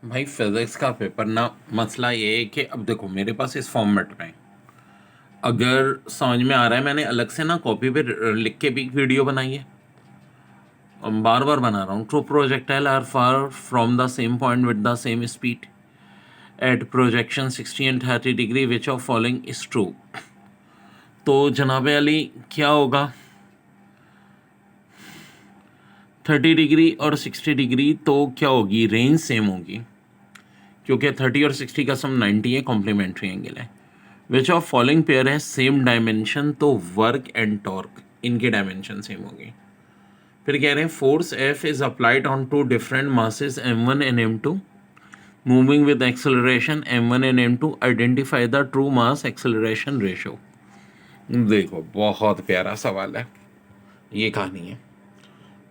भाई फिजिक्स का पेपर ना, मसला ये है कि अब देखो मेरे पास इस फॉर्मेट में अगर समझ में आ रहा है, मैंने अलग से ना कॉपी पे लिख के भी वीडियो बनाई है और बार बार बना रहा हूँ। True projectile are far from the same point with the same speed at projection 60 and 30 degree which of following is true. तो जनाब अली क्या होगा, 30 डिग्री और 60 डिग्री तो क्या होगी, रेंज सेम होगी क्योंकि 30 और 60 का सम 90 है, कॉम्प्लीमेंट्री एंगल है। विच ऑफ फॉलोइंग पेयर है सेम डायमेंशन, तो वर्क एंड टॉर्क इनके डायमेंशन सेम होगी। फिर कह रहे हैं force F is applied on two different masses m1 and m2 moving with acceleration m1 and m2, identify the true mass acceleration ratio. देखो बहुत प्यारा सवाल है, ये कहानी है।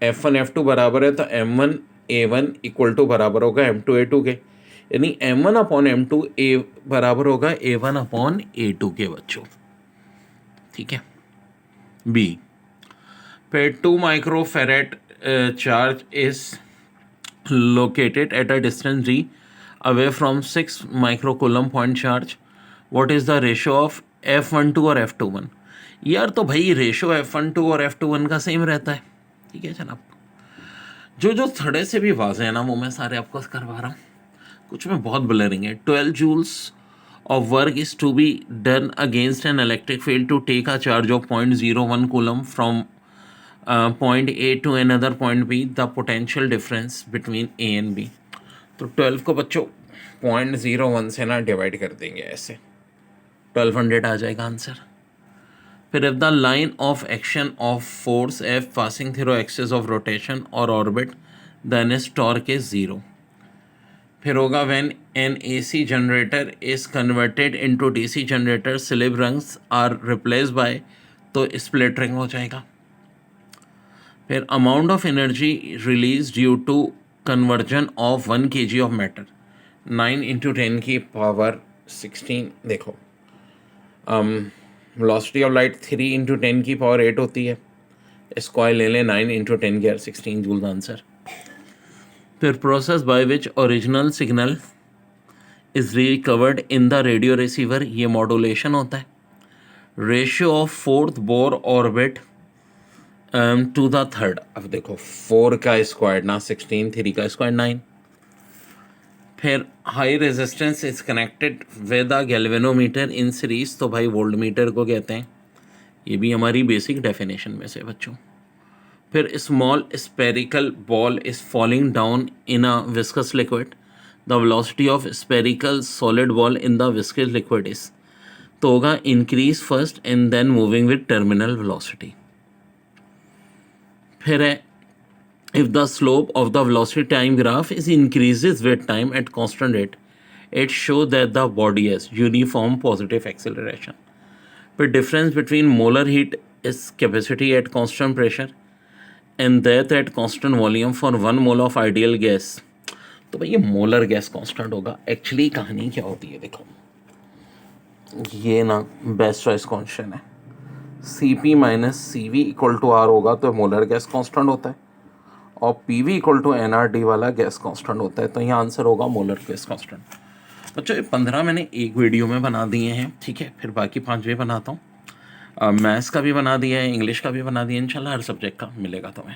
F1 F2 बराबर है तो M1 A1 इक्वल टू बराबर होगा M2 A2 के, यानी M1 अपॉन M2 A बराबर होगा A1 अपॉन A2 के बच्चों, ठीक है। B पे 2 microfarad charge is located at a distance d away from 6 microcoulomb point charge, what is the ratio of F12 और F21। यार तो भाई रेशो F12 और F21 का सेम रहता है, ठीक है जनाब। जो थोड़े से भी वाजे हैं ना वो मैं सारे आपको करवा रहा हूँ, कुछ में बहुत ब्लरिंग है। 12 joules of work is to be done against an electric field to take a charge of 0.01 coulomb from point A to another point B, the potential difference between A and B. तो 12 को बच्चों 0.01 से ना divide कर देंगे, ऐसे 1200 आ जाएगा answer. फिर if the line of action of force F passing through axis of rotation or orbit then is torque is 0। फिर होगा when an AC generator is converted into DC generator slip rings are replace by, तो split ring हो जाएगा। फिर amount of energy release due to conversion of 1 kg of matter, 9 × 10 की power 16। देखो velocity of light 3 × 10 की power 8 होती है, square ले लें 9 × 10 की 16 जूल आंसर। फिर process by which original signal is recovered in the radio receiver, ये मॉड्यूलेशन होता है। Ratio of fourth Bohr orbit to the third, अब देखो 4 का स्क्वायर ना 16, 3 का स्क्वायर 9। फिर high resistance is connected with a galvanometer in series, तो भाई वोल्ट मीटर को कहते हैं, ये भी हमारी बेसिक डेफिनेशन में से बच्चों। फिर small spherical ball is falling down in a viscous liquid, the velocity of spherical solid ball in the viscous liquid is, तो होगा increase first and then moving with terminal velocity. फिर है if the slope of the velocity time graph is increases with time at constant rate, it shows that the body has uniform positive acceleration. But difference between molar heat is capacity at constant pressure and that at constant volume for 1 mole of ideal gas, तो भाई ये molar gas constant होगा। Actually कहानी क्या होती है, देखो ये ना बेस्ट चॉइस कॉन्स्टेंट है, Cp minus CV equal to R होगा तो मोलर गैस कांस्टेंट होता है, और PV इक्वल टू NRD वाला गैस कांस्टेंट होता है, तो यहाँ आंसर होगा मोलर गैस कांस्टेंट। बच्चों ये 15 मैंने एक वीडियो में बना दिए हैं, ठीक है। फिर बाकी 5 भी बनाता हूँ, मैथ्स का भी बना दिया है, इंग्लिश का भी बना दिया है, इंशाल्लाह हर सब्जेक्ट का मिलेगा तुम्हें।